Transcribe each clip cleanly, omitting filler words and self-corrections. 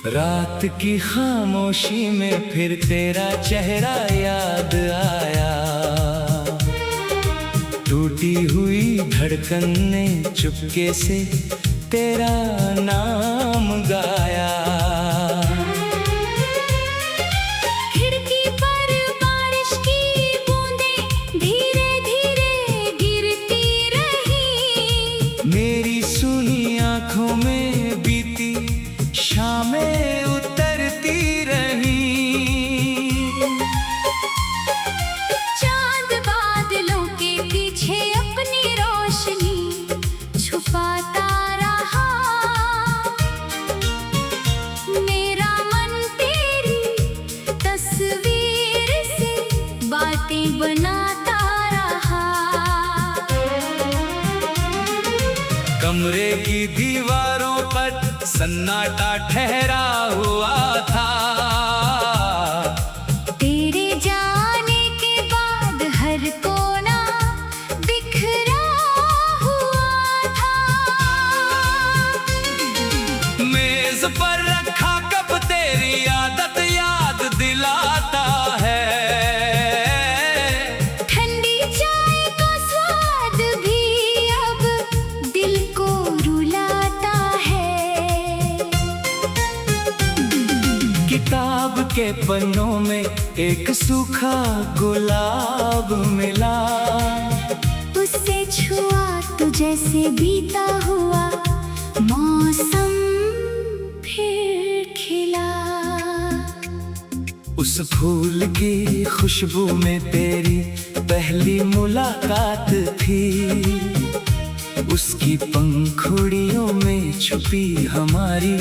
रात की खामोशी में फिर तेरा चेहरा याद आया। टूटी हुई धड़कन ने चुपके से तेरा नाम गाया। खिड़की पर बारिश की बूंदें धीरे धीरे गिरती रही। मेरी सुनी आंखों में बीती शामें उतरती रही। चांद बादलों के पीछे अपनी रोशनी छुपाता रहा। मेरा मन तेरी तस्वीर से बातें बनाता रहा। कमरे की दीवारों पर सन्नाटा ठहरा हुआ था। तेरे जाने के बाद हर कोना बिखरा हुआ था। मेज पर रखा कप तेरी आदत याद दिलाता है। ठंडी चाय का स्वाद भी अब दिल को रुलाता है। किताब के पन्नों में एक सूखा गुलाब मिला। उससे छुआ तो जैसे बीता हुआ मौसम फिर खिला। उस फूल की खुशबू में तेरी पहली मुलाकात थी। उसकी पंखुड़ियों में छुपी हमारी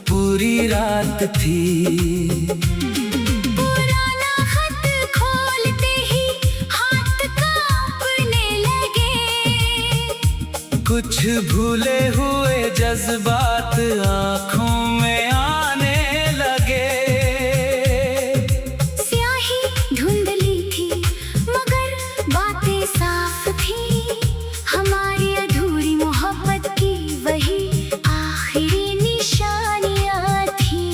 पूरी रात थी। पुराना खत खोलते ही हाथ कांपने लगे। कुछ भूले हुए जज्बात आंखों में आने लगे। स्याही धुंधली थी मगर बातें साफ थी। हमारी अधूरी मोहब्बत की वही आखिरी निशानियां थी।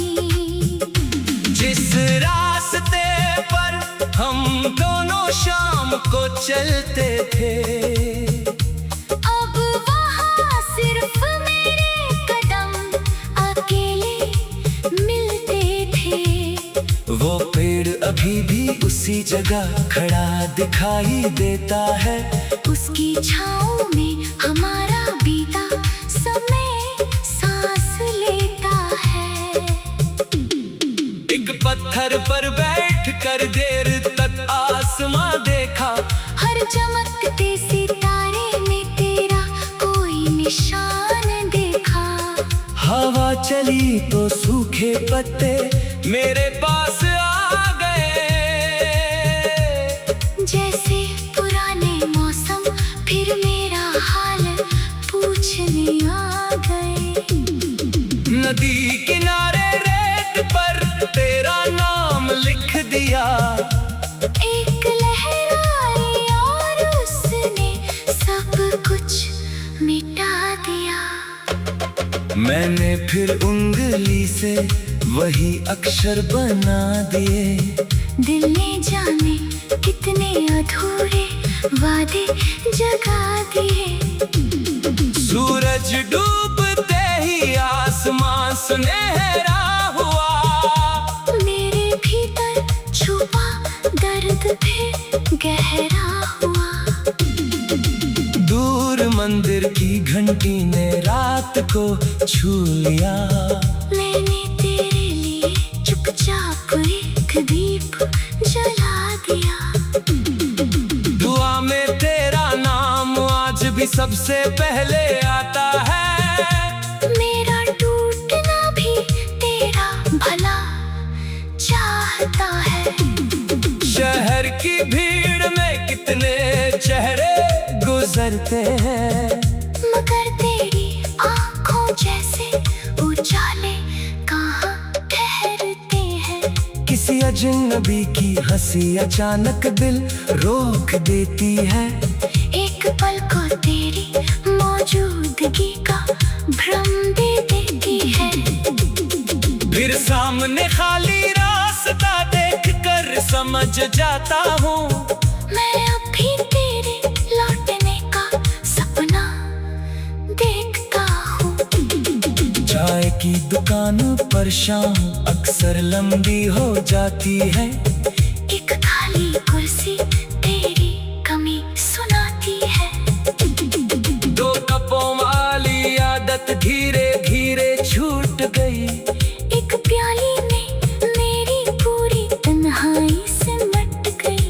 जिस रास्ते पर हम दोनों शाम को चलते थे, अब वहाँ सिर्फ मेरे कदम अकेले मिलते थे। वो पेड़ अभी भी उसी जगह खड़ा दिखाई देता है। उसकी छाँव में हमारा बीता समय सांस लेता है। एक पत्थर पर बैठ कर देर तक आसमां देखा। हर चमकते सितारे में तेरा कोई निशान देखा। हवा चली तो सूखे पत्ते मेरे पास आ गए। जैसे पुराने मौसम फिर मेरा हाल पूछने आ गए। नदी किनारे रेत पर तेरा नाम लिख दिया। एक लहर आई और उसने सब कुछ मिटा दिया। मैंने फिर उंगली से वही अक्षर बना दिए। दिल ने जाने कितने अधूरे वादे जगा दिए। सूरज डूबते ही आसमां सुनहरा हुआ। मेरे भीतर छुपा दर्द फिर गहरा हुआ। दूर मंदिर की घंटी ने रात को छू लिया। मैंने तेरे लिए चुपचाप एक दीप जला दिया। दुआ में तेरा नाम आज भी सबसे पहले आता है। मेरा टूटना भी तेरा भला चाहता है। शहर की भीड़ में कितने चेहरे गुजरते हैं, मगर तेरी आंखों जैसे उजाले कहाँ ठहरते हैं। किसी अजनबी की हंसी अचानक दिल रोक देती है। एक पल को तेरी मौजूदगी का भ्रम दे देती है। फिर सामने खाली रास्ता देख कर समझ जाता हूँ मैं अब भी तेरे लौटने का सपना देखता हूँ। चाय की दुकान पर शाम अक्सर लंबी हो जाती है। एक खाली कुर्सी तेरी कमी सुनाती है। दो कपों वाली आदत धीरे धीरे छूट गई। एक प्याली में मेरी पूरी तन्हाई सिमट गई।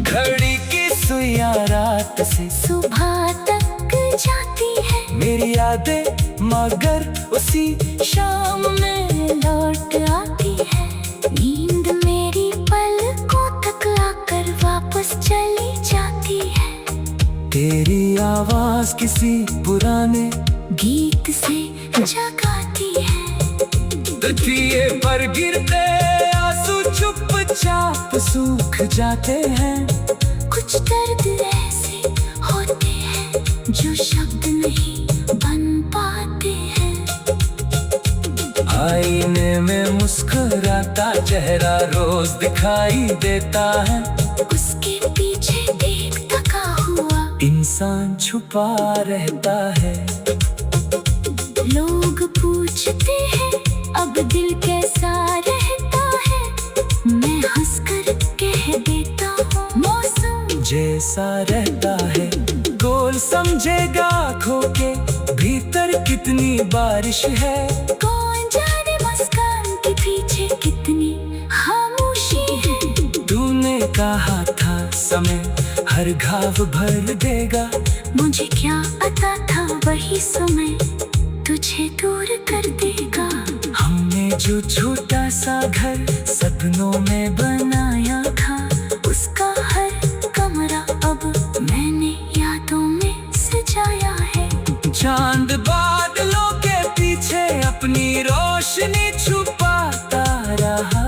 घड़ी की सुइयां रात से सुबह तक जाती है। मेरी यादें मगर उसी शाम में लौट आती है। नींद मेरी पलकों तक आकर वापस चली जाती है। तेरी आवाज किसी पुराने गीत से जगाती है। दिए पर गिरते आंसू चुपचाप सूख जाते हैं। कुछ दर्द ऐसे होते हैं जो शब्द नहीं बन पाते हैं। आईने में मुस्कुराता चेहरा रोज दिखाई देता है। उसके पीछे एक थका हुआ इंसान छुपा रहता है। लोग पूछते हैं अब दिल कैसा रहता है। मैं हंसकर कह देता हूँ मौसम जैसा रहता है। गोल समझेगा आँखों के भीतर कितनी बारिश है। कौन जाने मुस्कान के पीछे कितनी खामोशी है। तूने कहा था समय हर घाव भर देगा। मुझे क्या पता था वही समय तुझे दूर कर देगा। हमने जो छोटा सा घर सपनों में बनाया था, उसका हर कमरा अब मैंने यादों में सजाया है। चांद बादलों के पीछे अपनी रोशनी छुपाता रहा।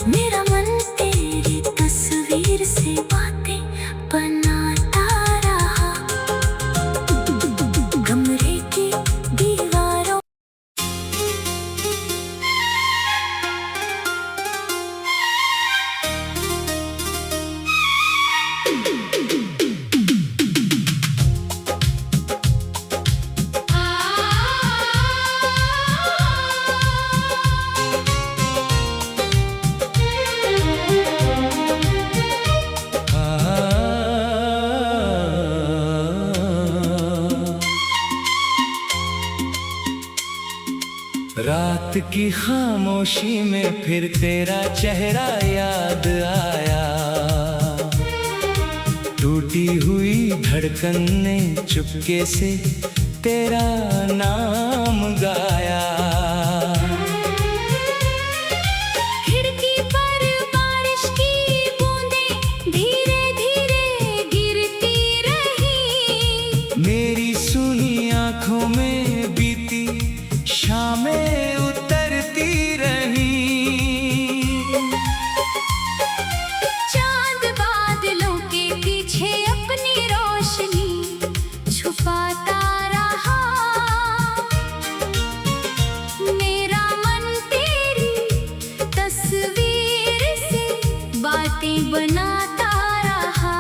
मेरा मन तेरी तस्वीर से बातें बनाता रहा। कमरे की दीवारों रात की खामोशी में फिर तेरा चेहरा याद आया। टूटी हुई धड़कन ने चुपके से तेरा नाम गाया। खिड़की पर बारिश की बूंदें धीरे धीरे गिरती रही। मेरी सुनी आंखों में बीती शामें उतरती रही। चांद बादलों के पीछे अपनी रोशनी छुपाता रहा। मेरा मन तेरी तस्वीर से बातें बनाता रहा।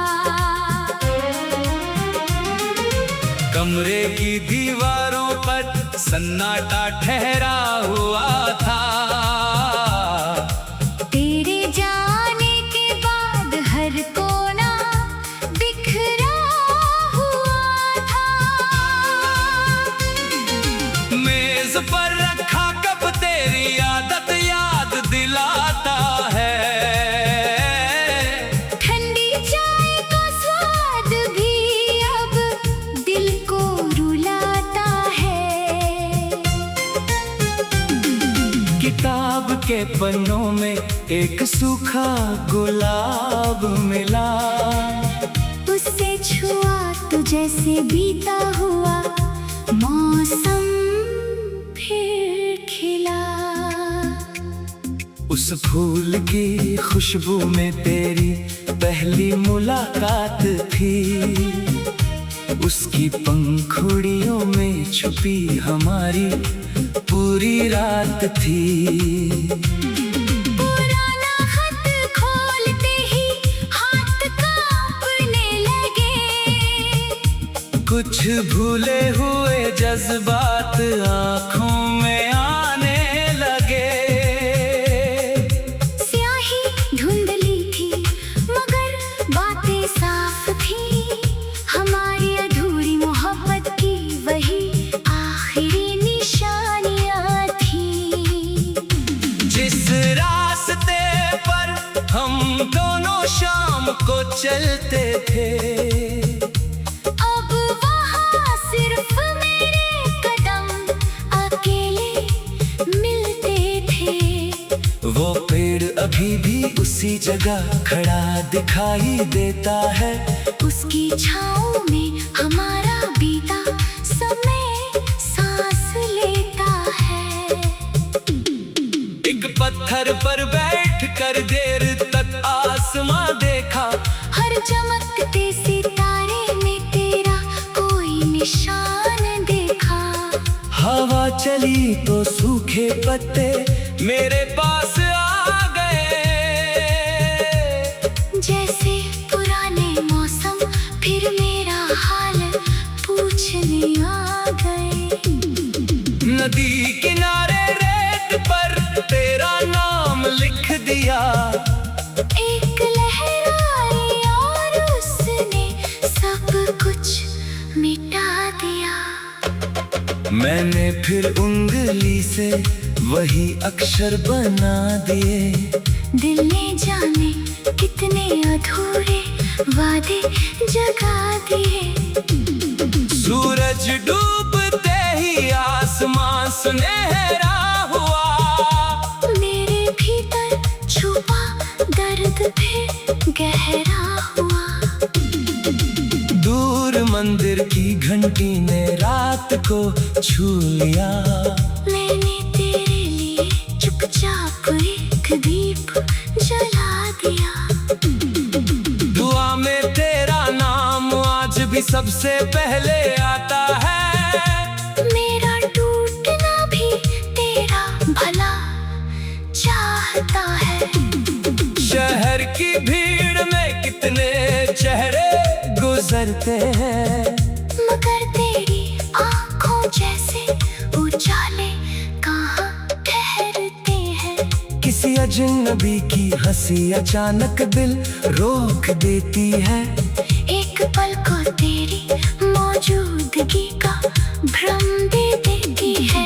कमरे की दीवारों पर सन्नाटा ठहरा हुआ था। तेरे जाने के बाद हर कोना बिखरा हुआ था। मेज पर रखा कप तेरी आदत याद दिलाता है। ठंडी चाय का स्वाद भी अब दिल को रुलाता है। किताब के पन्नों में एक सूखा गुलाब मिला। उससे छुआ तो जैसे बीता हुआ मौसम फिर खिला। उस फूल की खुशबू में तेरी पहली मुलाकात थी। उसकी पंखुड़ियों में छुपी हमारी पूरी पूरी रात थी। पुराना खत खोलते ही हाथ कांपने लगे। कुछ भूले हुए जज्बात आंखों में आने लगे। स्याही धुंधली थी मगर बातें साफ थी। हमारी अधूरी मोहब्बत की वही आखिरी निशानियां थी। जिस रास्ते पर हम दोनों शाम को चलते थे, अब वहाँ सिर्फ मेरे कदम अकेले मिलते थे। वो पेड़ अभी भी उसी जगह खड़ा दिखाई देता है। उसकी छाँव में हमारा बीता समय सांस लेता है। एक पत्थर पर बैठ कर देर तक आसमां देखा। हर चमकते सितारे में तेरा कोई निशान देखा। हवा चली तो सूखे पत्ते मेरे पास आ गए। जैसे पुराने मौसम फिर मेरा हाल पूछने आ गए। नदी किनारे रेत पर तेरा नाम लिख दिया। एक लहर आई और उसने सब कुछ मिटा दिया। मैंने फिर उंगली से वही अक्षर बना दिए। दिल ने जाने कितने अधूरे वादे जगा दिए। सूरज डूबते ही आसमान सुनहरा हुआ। मेरे भीतर छुपा दर्द फिर गहरा हुआ। दूर मंदिर की घंटी ने रात को छू लिया। मैंने तेरे लिए चुपचाप एक दीप जला दिया। दुआ में तेरा नाम आज भी सबसे पहले आता है। मेरा टूटना भी तेरा भला चाहता है। शहर की भीड़ में कितने चेहरे गुजरते हैं, मगर तेरी आंखों जैसे उजाले कहाँ ठहरते हैं। किसी अजनबी की हंसी अचानक दिल रोक देती है। एक पल को तेरी मौजूदगी का भ्रम दे देती है।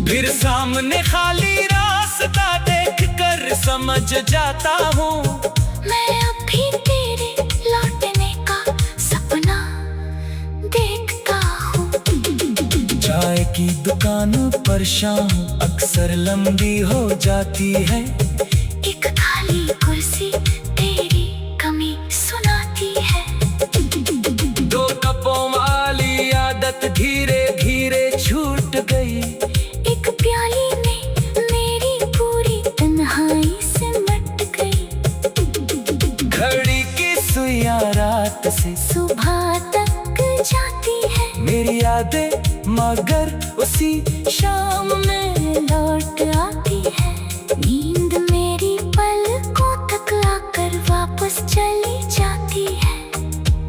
फिर सामने खाली रास्ता देख कर समझ जाता हूँ मैं अब भी तेरे लौटने का सपना देखता हूँ। चाय की दुकान पर शाम अक्सर लंबी हो जाती है। एक खाली कुर्सी तेरी कमी सुनाती है। दो कपों वाली आदत धीरे धीरे छूट गई। एक प्याली में मेरी पूरी तन्हाई सिमट गई। घड़ी की सुइयां रात से सुबह तक जाती है। मेरी यादें मगर उसी शाम में लौट आती है। नींद मेरी पलकों तक आकर वापस चली जाती है।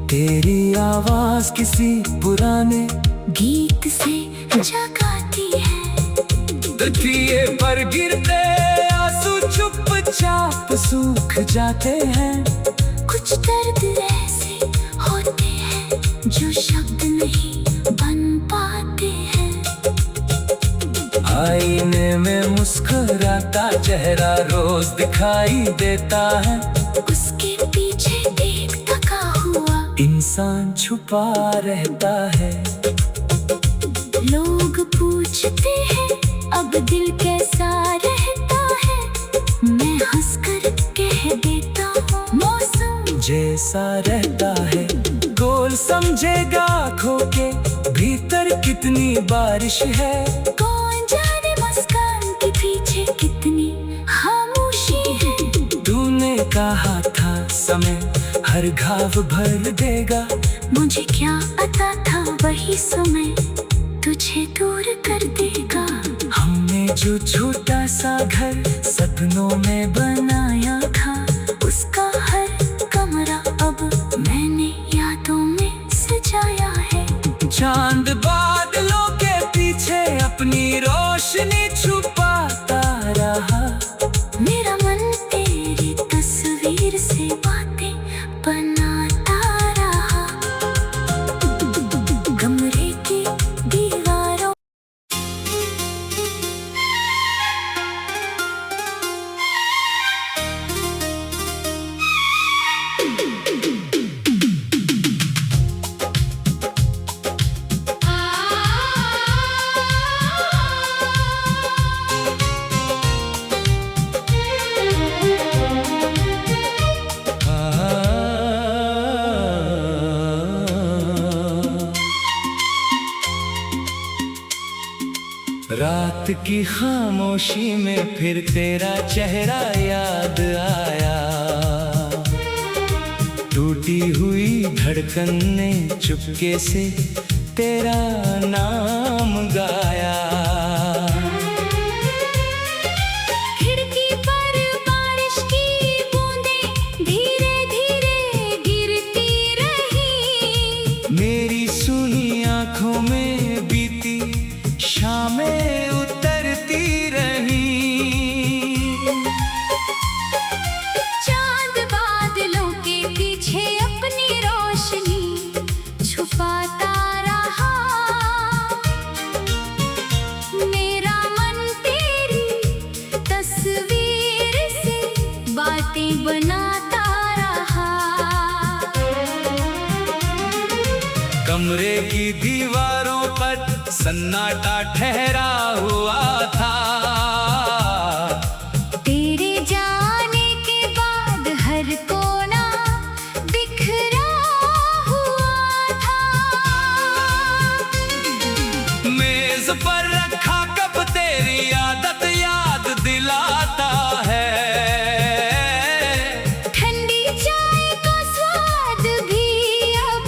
तेरी आवाज किसी पुराने गीत से जगाती है। दिए पर गिरते आंसू चुपचाप सूख जाते हैं। कुछ दर्द ऐसे होते हैं जो शब्द नहीं बन पाते हैं। आईने में मुस्कुराता चेहरा रोज दिखाई देता है। उसके पीछे एक थका हुआ इंसान छुपा रहता है। लोग पूछते हैं अब दिल कैसा रहता है। मैं हंसकर कह देता हूँ मौसम जैसा रहता है। गोल समझेगा खो के भीतर कितनी बारिश है। कौन जाने मुस्कान के पीछे कितनी खामोशी है। तूने कहा था समय हर घाव भर देगा। मुझे क्या पता था वही समय तुझे दूर कर देगा। जो छोटा सा घर सपनों में बनाया था, उसका हर कमरा अब मैंने यादों में सजाया है। चांद बादलों के पीछे अपनी रोशनी छुपाता रहा, मेरा मन तेरी तस्वीर से बातें बनाता रहा। कमरे की दीवारों रात की खामोशी में फिर तेरा चेहरा याद आया, टूटी हुई धड़कन ने चुपके से तेरा नाम गाया। खिड़की पर बारिश की बूंदें धीरे धीरे गिरती रही, मेरी सुनी आंखों में बीती शामें उतरती रही। चांद बादलों के पीछे अपनी रोशनी छुपाता रहा, मेरा मन तेरी तस्वीर से बातें बनाता रहा। कमरे की दीवारों पर सन्नाटा ठहरा हुआ था, तेरे जाने के बाद हर कोना बिखरा हुआ था। मेज पर रखा कप तेरी आदत याद दिलाता है, ठंडी चाय का स्वाद भी अब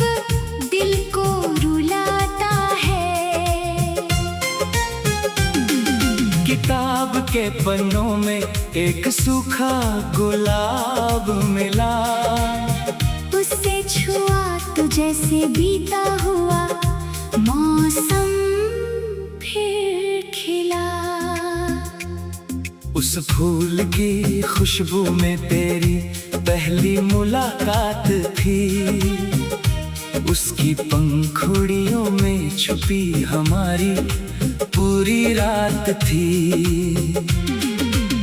दिल को रुलाता है। किताब के पन्नों में एक सूखा गुलाब मिला, उससे छुआ तो जैसे बीता हुआ मौसम फिर खिला। उस फूल की खुशबू में तेरी पहली मुलाकात थी, उसकी पंखुड़ियों में छुपी हमारी पूरी रात थी।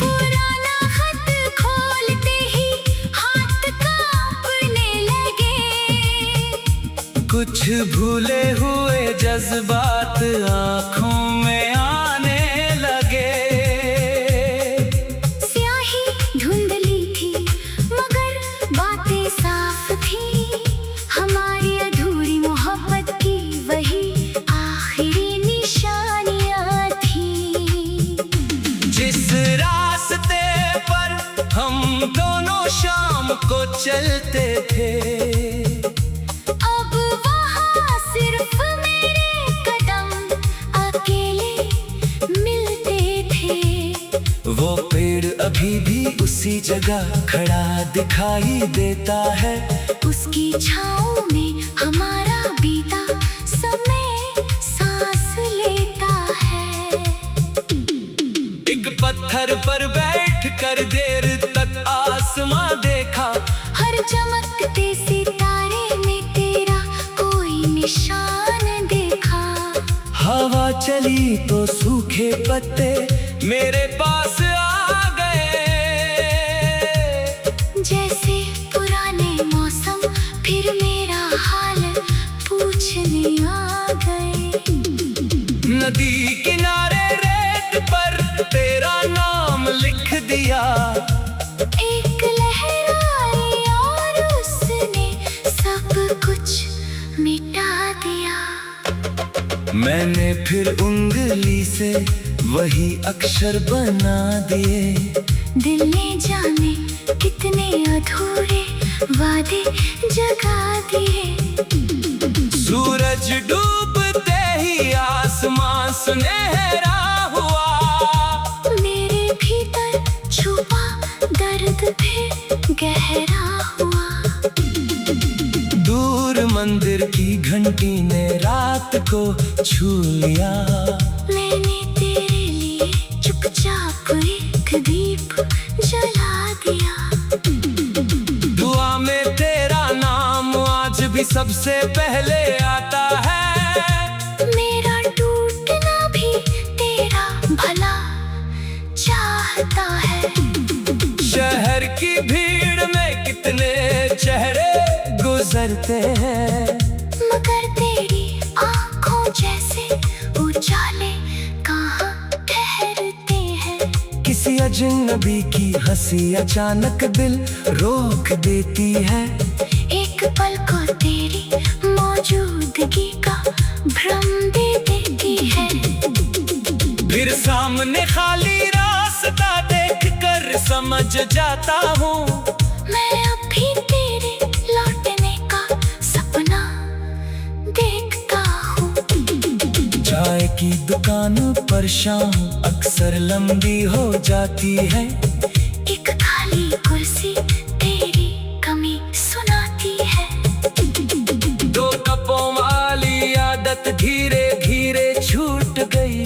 पुराना खत खोलते ही हाथ कांपने लगे, कुछ भूले हुए जज्बात आंखों में आने लगे। स्याही धुंधली थी मगर बातें साफ थी, हमारी अधूरी मोहब्बत की वही आखिरी निशानियां थी। जिस रास्ते पर हम दोनों शाम को चलते थे, अब वहाँ सिर्फ मेरे कदम अकेले मिलते थे। वो पेड़ अभी भी उसी जगह खड़ा दिखाई देता है, उसकी छाँव में हमारा बीता समय सांस लेता है। एक पत्थर पर बैठ कर देर तक आसमां देखा, हर चमकते सितारे में तेरा कोई निशान देखा। हवा चली तो सूखे पत्ते मेरे पास आ गए, जैसे पुराने मौसम फिर मेरा हाल पूछने आ गए। नदी किनारे रेत पर तेरा नाम लिख दिया, एक लहर आई और उसने सब कुछ मिटा दिया। मैंने फिर उंगली से वही अक्षर बना दिए, दिल ने जाने कितने अधूरे वादे जगा दिए। सूरज डूबते ही आसमां सुनहरा हुआ, घंटी ने रात को छू लिया। मैंने तेरे लिए चुपचाप एक दीप जला दिया। दुआ में तेरा नाम आज भी सबसे पहले आता है। मेरा टूटना भी तेरा भला चाहता है। शहर की भीड़ में कितने चेहरे गुजरते हैं, मगर तेरी आंखों जैसे उजाले कहाँ ठहरते हैं। किसी अजनबी की हंसी अचानक दिल रोक देती है। एक पल को तेरी मौजूदगी का भ्रम दे देती है। फिर सामने खाली रास्ता देखकर समझ जाता हूँ, मैं अभी तेरे लौटने का सपना देखता हूँ। चाय की दुकान पर शाम अक्सर लंबी हो जाती है। एक खाली कुर्सी तेरी कमी सुनाती है। दो कपों वाली आदत धीरे धीरे छूट गई।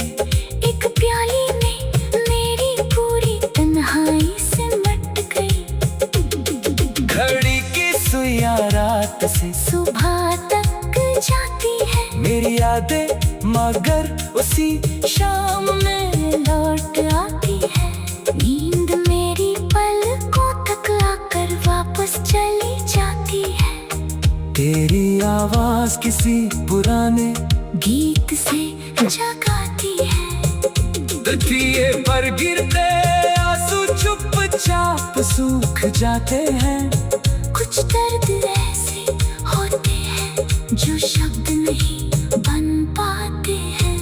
एक प्याली में मेरी पूरी तन्हाई सिमट गई। घड़ी की सुइयां रात से सुबह तक जाती है। मेरी यादें मगर उसी शाम में लौट आती है। नींद मेरी पलकों तक आकर वापस चली जाती है। तेरी आवाज किसी पुराने गीत से जगाती है। दिए पर गिरते आंसू चुपचाप सूख जाते हैं। कुछ दर्द ऐसे होते हैं जो शब्द नहीं बन पाते हैं।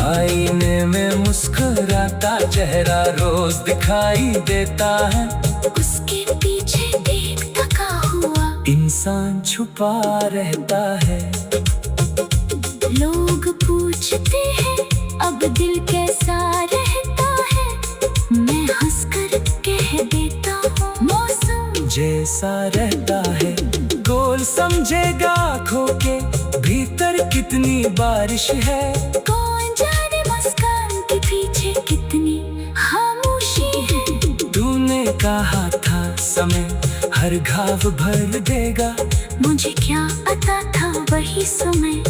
आईने में मुस्कुराता चेहरा रोज दिखाई देता है। उसके पीछे एक थका हुआ इंसान छुपा रहता है। लोग पूछते हैं अब दिल कैसा रहता है। मैं हंसकर कह देता हूँ मौसम जैसा रहता है। गोल समझेगा आँखों के भीतर कितनी बारिश है। कौन जाने मुस्कान के पीछे कितनी खामोशी है। तूने कहा था समय हर घाव भर देगा। मुझे क्या पता था वही समय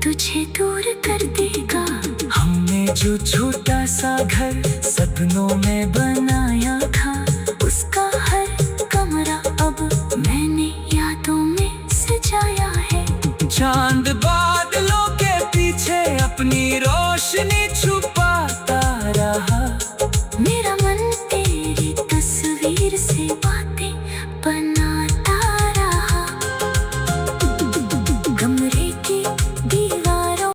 तुझे दूर कर देगा। हमने जो छोटा सा घर सपनों में बनाया था, उसका हर कमरा अब मैंने यादों में सजाया है। चांद बादलों के पीछे अपनी रोशनी छुपाता रहा। मेरा मन तेरी तस्वीर से बातें बनाता रहा। कमरे की दीवारों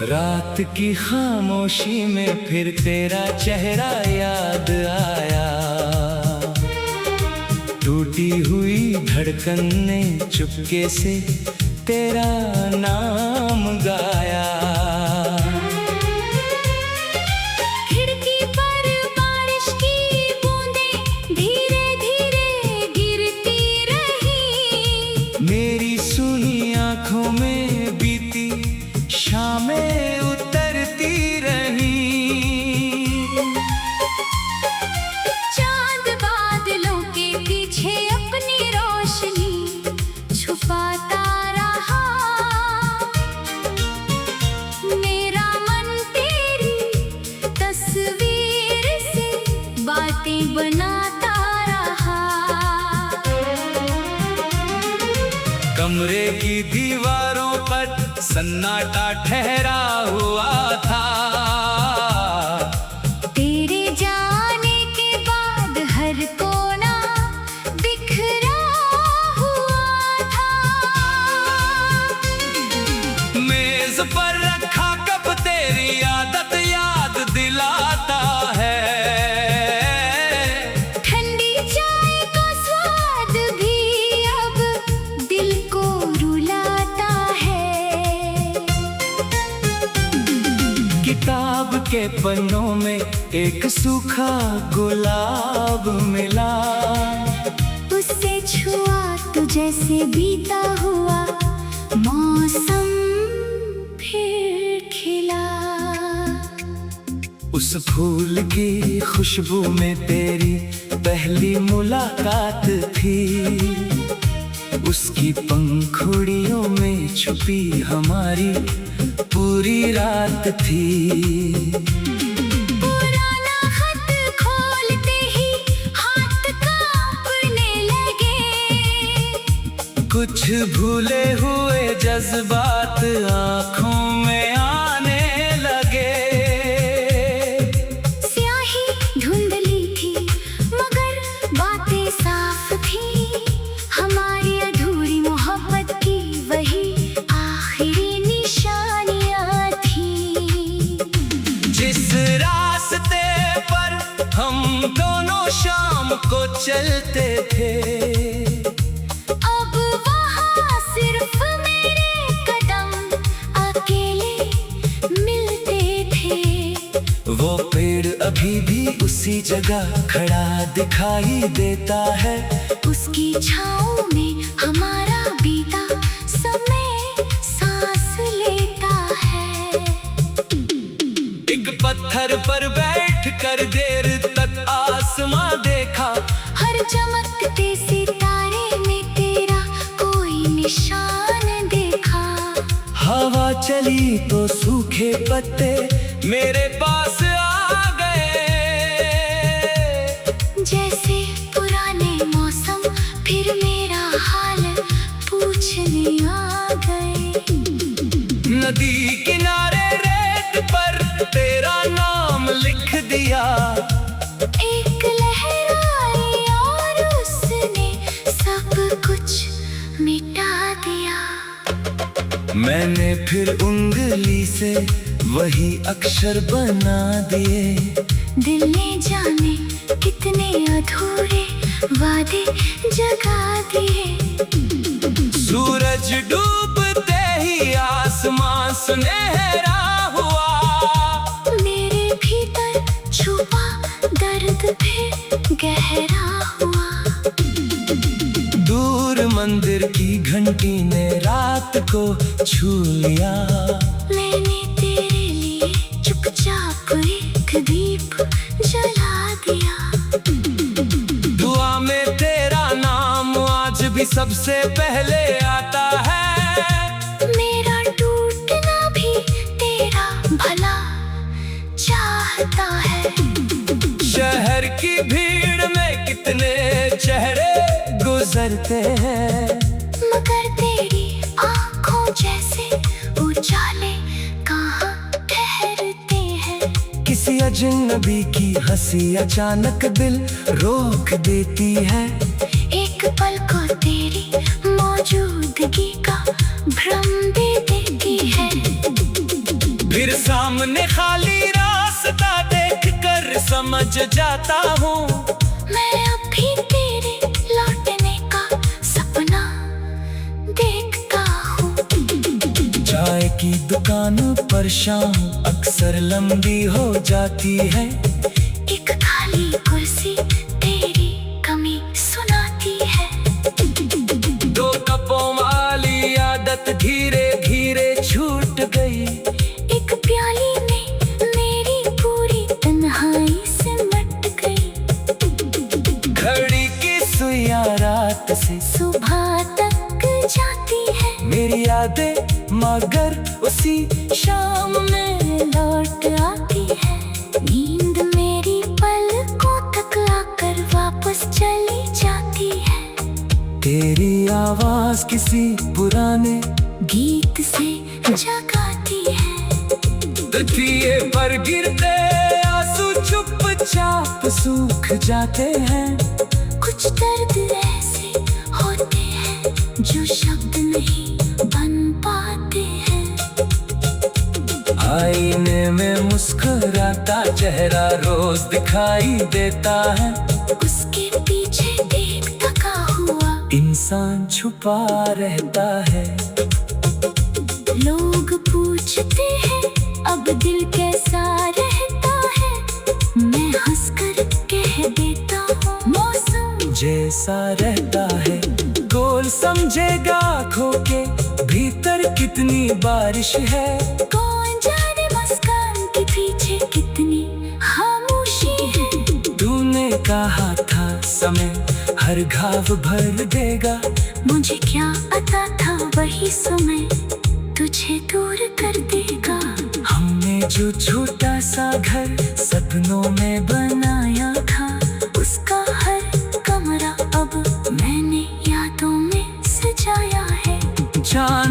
रात की खामोशी में फिर तेरा चेहरा याद आया। टूटी हुई धड़कन ने चुपके से तेरा नाम गाया। खिड़की पर बारिश की बूंदें धीरे धीरे गिरती रही। मेरी सुनी आंखों में बीती शामें उतरती रही। चांद बादलों के पीछे अपनी रोशनी छुपाता रहा। मेरा मन तेरी तस्वीर से बातें बनाता रहा। कमरे की दीवारों पर सन्नाटा ठहरा हुआ था। तेरे जाने के बाद हर कोना बिखरा हुआ था। किताब के पन्नों में एक सूखा गुलाब मिला। उससे छुआ तो जैसे बीता हुआ मौसम फिर खिला। उस फूल की खुशबू में तेरी पहली मुलाकात थी। उसकी पंखुड़ियों में छुपी हमारी पूरी रात थी। पुराना खत खोलते ही हाथ कांपने लगे। कुछ भूले हुए जज्बात आँखों में आने लगे। स्याही धुंधली थी मगर बातें साफ थी। हमारी अधूरी मोहब्बत की वही आखिरी निशानियाँ थी। जिस रास्ते पर हम दोनों शाम को चलते थे, अब वहाँ सिर्फ मेरे कदम अकेले मिलते थे। वो पेड़ अभी भी उसी जगह खड़ा दिखाई देता है। उसकी छाँव में हमारा बीता समय सांस लेता है। एक पत्थर पर बैठ कर देर तक आसमां देखा। हर चमकते सितारे में तेरा कोई निशान देखा। हवा चली तो सूखे पत्ते मेरे पास आ गए। जैसे पुराने मौसम फिर मेरा हाल पूछने आ गए। नदी किनारे रेत पर तेरा नाम लिख दिया। एक लहर आई और उसने सब कुछ मिटा दिया। मैंने फिर उंगली से वही अक्षर बना दिए। दिल ने जाने कितने अधूरे वादे जगा दिए। सूरज डूबते ही आसमां सुनहरा हुआ। मेरे भीतर छुपा दर्द फिर गहरा हुआ। दूर मंदिर की घंटी ने रात को छू लिया। मैंने तेरे लिए चुपचाप एक दीप जला दिया। दुआ में तेरा नाम आज भी सबसे पहले आता है। मेरा टूटना भी तेरा भला चाहता है। शहर की भीड़ में कितने चेहरे गुजरते हैं, मगर तेरी आँखों जैसे उजाले कहाँ ठहरते हैं। किसी अजनबी की हंसी अचानक दिल रोक देती है। एक पल को तेरी मौजूदगी का भ्रम दे देती है। फिर सामने खाली रास्ता देख कर समझ जाता हूँ मैं अब भी तेरे लौटने का सपना देखता हूँ। चाय की दुकान पर शाम अक्सर लंबी हो जाती है। एक खाली कुर्सी तेरी कमी सुनाती है। दो कपों वाली आदत धीरे धीरे छूट गई। एक प्याली में मेरी पूरी तन्हाई सिमट गई। घड़ी की सुइयां रात से सुबह तक जाती है। मेरी यादें मगर उसी शाम में लौट आती है। नींद मेरी पलकों तक आकर वापस चली जाती है। तेरी आवाज किसी पुराने गीत से जगाती है। दिए पर गिरते आंसू चुपचाप सूख जाते हैं। कुछ दर्द ऐसे होते हैं जो शब्द नहीं बन पाते हैं। आईने में मुस्कुराता चेहरा रोज दिखाई देता है। उसके पीछे एक थका हुआ इंसान छुपा रहता है। लोग पूछते हैं अब दिल कैसा जैसा रहता है, मैं हंसकर कह देता हूँ मौसम जैसा रहता है। गोल समझेगा खो के भीतर कितनी बारिश है। कौन जाने मुस्कान के पीछे कितनी खामोशी है। तूने कहा था समय हर घाव भर देगा, मुझे क्या पता था वही समय तुझे दूर कर देगा। हमने जो छोटा सा घर सपनों में बनाया था, उसका हर कमरा अब मैंने यादों में सजाया है। जान